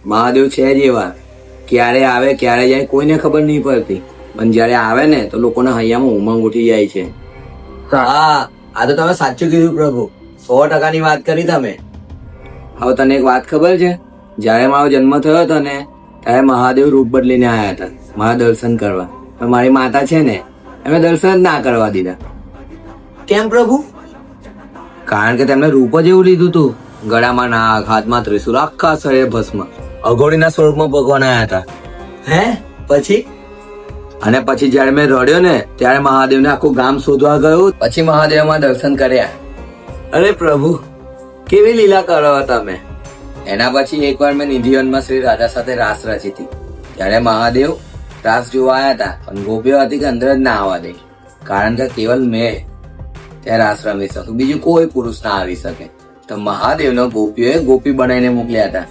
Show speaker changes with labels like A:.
A: મહાદેવ છે જ એવા, ક્યારે આવે ક્યારે જાય કોઈને ખબર નહીં પડતી, પણ જયારે આવે ને તો લોકોના હૈયામાં ઉમંગ ઉઠી જાય છે. હા, આ તો તમે સાચું કીધું પ્રભુ, 100% વાત કરી તમે. હવે તને એક વાત ખબર છે, જયારે મારો જન્મ થયો હતો ને ત્યારે મહાદેવ રૂપ બદલીને આવ્યા હતા મારા દર્શન કરવા, પણ મારી માતા છે ને એમને દર્શન જ ના કરવા દીધા.
B: કેમ પ્રભુ?
A: કારણ કે તેમણે રૂપ જ એવું લીધું હતું, ગળામાં નાગ, હાથમાં ત્રિશુલ, આખા શરીરે ભસ્મ, અઘોરીના સ્વરૂપમાં ભગવાન આવ્યા હતા.
B: હે? પછી?
A: અને પછી જયારે મેં રડ્યો ને ત્યારે મહાદેવને આખું ગામ શોધવા ગયું, પછી મહાદેવમાં દર્શન કર્યા. અરે પ્રભુ, કેવી લીલા કરો તમે. એના પછી એકવાર મેં નિધિવનમાં શ્રી રાધા સાથે રાસ રચી હતી. ત્યારે મહાદેવ રાસ જોવા આવ્યા હતા, પણ ગોપીઓ હતી કે અંદર જ ના આવવા દે, કારણ કે કેવલ મેં ત્યાં રાસ રમી શકું, બીજું કોઈ પુરુષ ના આવી શકે. તો મહાદેવનો ગોપીઓએ ગોપી બનાવીને મોકલ્યા હતા.